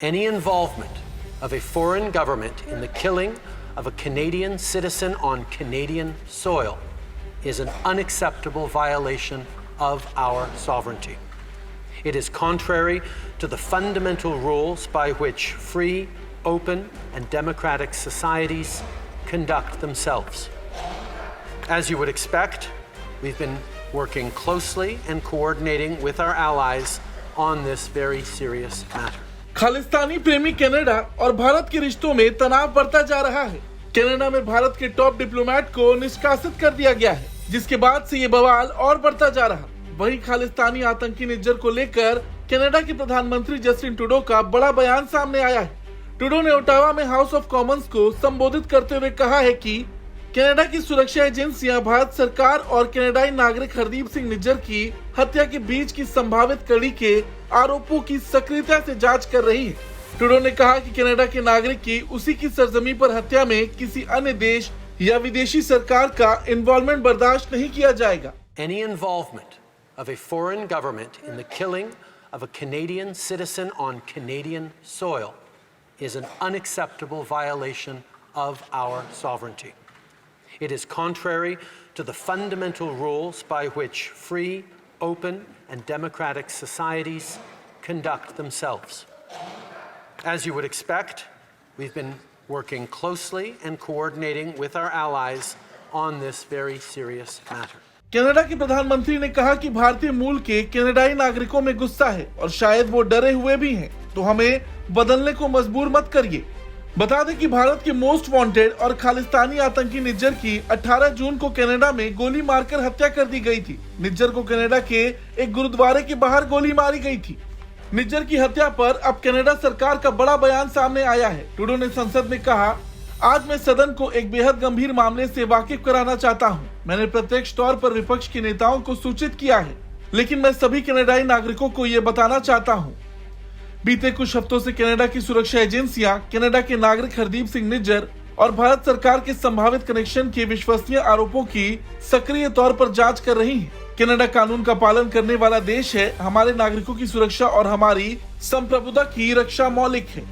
Any involvement of a foreign government in the killing of a Canadian citizen on Canadian soil is an unacceptable violation of our sovereignty. It is contrary to the fundamental rules by which free, open, and democratic societies conduct themselves. As you would expect, we've been working closely and coordinating with our allies on this very serious matter. Khalistani प्रेमी Canada और भारत के रिश्तों में तनाव बढ़ता जा रहा है। कनाडा में भारत के टॉप डिप्लोमेट को निष्कासित कर दिया गया है, जिसके बाद से ये बवाल और बढ़ता जा रहा। वहीं खालिस्तानी आतंकी निज्जर को लेकर कनाडा के प्रधानमंत्री जस्टिन ट्रूडो का बड़ा बयान सामने आया है। ट्रूडो ने ओटावा में हाउस ऑफ कॉमन्स को संबोधित करते हुए कहा है कि कनाडा की सुरक्षा एजेंसियां भारत सरकार और कनाडाई नागरिक हरदीप सिंह निज्जर की हत्या के बीच की संभावित कड़ी के आरोपों की सक्रियता से जांच कर रही है। ट्रूडो ने कहा कि कनाडा के नागरिक की उसी की सरजमी पर हत्या में किसी अन्य देश या विदेशी सरकार का इन्वॉल्वमेंट बर्दाश्त नहीं किया जाएगा। Any involvement of a foreign government in the killing of a Canadian citizen on Canadian soil is an unacceptable violation of our sovereignty. It is contrary to the fundamental rules by which free, open, and democratic societies conduct themselves. As you would expect, we've been working closely and coordinating with our allies on this very serious matter. Canada के प्रधानमंत्री ने कहा कि भारतीय मूल के कनाडाई नागरिकों में गुस्सा है और शायद वो डरे हुए भी हैं, तो हमें बदलने को मजबूर मत करिए। बता दें कि भारत के मोस्ट वांटेड और खालिस्तानी आतंकी निज्जर की 18 जून को कनाडा में गोली मारकर हत्या कर दी गई थी। निज्जर को कनाडा के एक गुरुद्वारे के बाहर गोली मारी गई थी। निज्जर की हत्या पर अब कनाडा सरकार का बड़ा बयान सामने आया है। ट्रूडो ने संसद में कहा, आज मैं सदन को एक बेहद गंभीर मामले से वाकिफ कराना चाहता हूं। मैंने प्रत्यक्ष तौर पर विपक्ष के नेताओं को सूचित किया है, लेकिन मैं सभी कनाडाई नागरिकों को यह बताना चाहता हूं। बीते कुछ हफ्तों से कनाडा की सुरक्षा एजेंसियां कनाडा के नागरिक हरदीप सिंह निज्जर और भारत सरकार के संभावित कनेक्शन के विश्वसनीय आरोपों की सक्रिय तौर पर जांच कर रही हैं। कनाडा कानून का पालन करने वाला देश है। हमारे नागरिकों की सुरक्षा और हमारी संप्रभुता की रक्षा मौलिक है।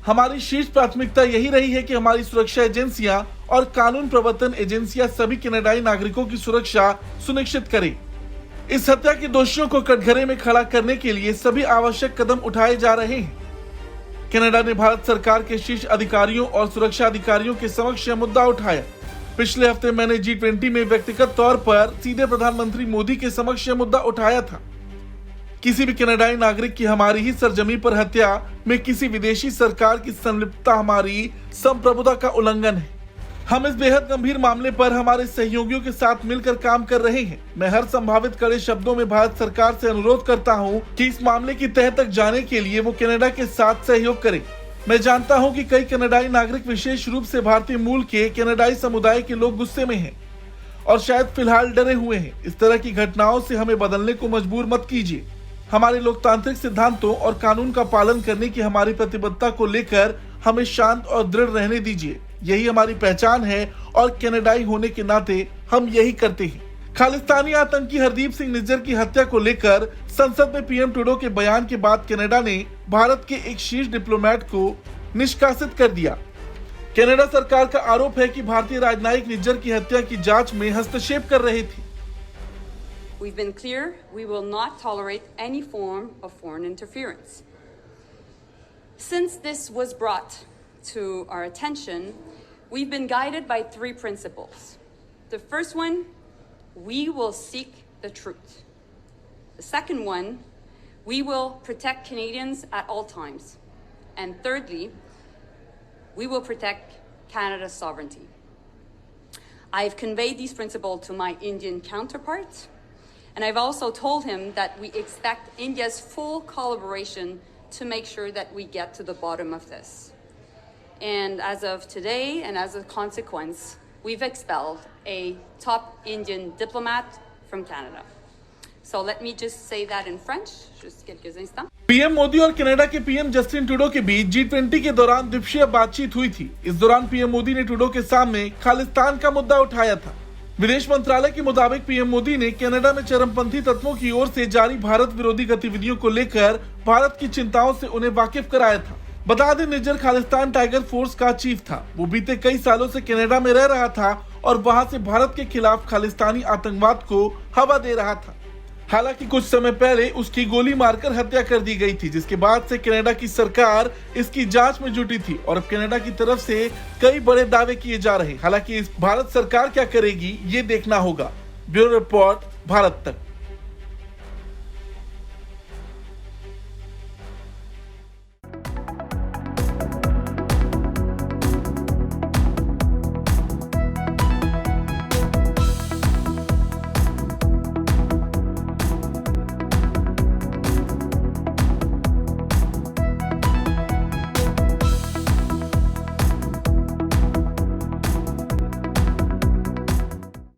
हमारी शीर्ष प्राथमिकता यही रही है कि हमारी सुरक्षा एजेंसियां और कानून प्रवर्तन एजेंसियां सभी कनाडाई नागरिकों की सुरक्षा सुनिश्चित करें। इस हत्या के दोषियों को कटघरे में खड़ा करने के लिए सभी आवश्यक कदम उठाए जा रहे हैं। कनाडा ने भारत सरकार के शीर्ष अधिकारियों और सुरक्षा अधिकारियों के समक्ष यह मुद्दा उठाया। पिछले हफ्ते मैंने G20 में व्यक्तिगत तौर पर सीधे प्रधानमंत्री मोदी के समक्ष यह मुद्दा उठाया था। किसी भी कनाडाई नागरिक की हमारी ही सरजमी पर हत्या में किसी विदेशी सरकार की संलिप्तता हमारी संप्रभुता का उल्लंघन है। हम इस बेहद गंभीर मामले पर हमारे सहयोगियों के साथ मिलकर काम कर रहे हैं। मैं हर संभावित कड़े शब्दों में भारत सरकार से अनुरोध करता हूं कि इस मामले की तह तक जाने के लिए वो कनाडा के साथ सहयोग करें। मैं जानता हूं कि कई कनाडाई नागरिक, विशेष रूप से भारतीय मूल के कनाडाई समुदाय के लोग गुस्से में हैं और शायद फिलहाल डरे हुए हैं। इस तरह की घटनाओं से हमें बदलने को मजबूर मत कीजिए। हमारे लोकतांत्रिक सिद्धांतों और कानून का पालन करने की हमारी प्रतिबद्धता को लेकर हमें शांत और दृढ़ रहने दीजिए। यही हमारी पहचान है और कनाडाई होने के नाते हम यही करते हैं। खालिस्तानी आतंकी हरदीप सिंह निज्जर की हत्या को लेकर संसद में पीएम ट्रूडो के बयान के बाद कनाडा ने भारत के एक शीर्ष डिप्लोमेट को निष्कासित कर दिया। कनाडा सरकार का आरोप है कि भारतीय राजनयिक निज्जर की हत्या की जांच में हस्तक्षेप कर रहे थे। We've been clear we will not tolerate any form of foreign interference. Since this was brought to our attention, we've been guided by three principles. The first one, we will seek the truth. The second one, we will protect Canadians at all times. And thirdly, we will protect Canada's sovereignty. I've conveyed these principles to my Indian counterpart, and I've also told him that we expect India's full collaboration to make sure that we get to the bottom of this. And as of today, and as a consequence, we've expelled a top Indian diplomat from Canada. So let me just say that in French, just quelques instants. PM Modi और Canada के PM Justin Trudeau के बीच G20 के दौरान द्विपक्षीय बातचीत हुई थी। इस दौरान पीएम मोदी ने ट्रूडो के सामने खालिस्तान का मुद्दा उठाया था। विदेश मंत्रालय के मुताबिक पीएम मोदी ने कनाडा में चरमपंथी तत्वों की ओर से जारी भारत विरोधी गतिविधियों को लेकर भारत की चिंताओं से उन्हें वाकिफ कराया था। बता दें, निज्जर खालिस्तान टाइगर फोर्स का चीफ था। वो बीते कई सालों से कनाडा में रह रहा था और वहां से भारत के खिलाफ खालिस्तानी आतंकवाद को हवा दे रहा था। हालांकि कुछ समय पहले उसकी गोली मारकर हत्या कर दी गई थी, जिसके बाद से कनाडा की सरकार इसकी जांच में जुटी थी और अब कनाडा की तरफ से कई बड़े दावे किए जा रहे हैं। हालांकि इस भारत सरकार क्या करेगी ये देखना होगा। ब्यूरो रिपोर्ट, भारत तक।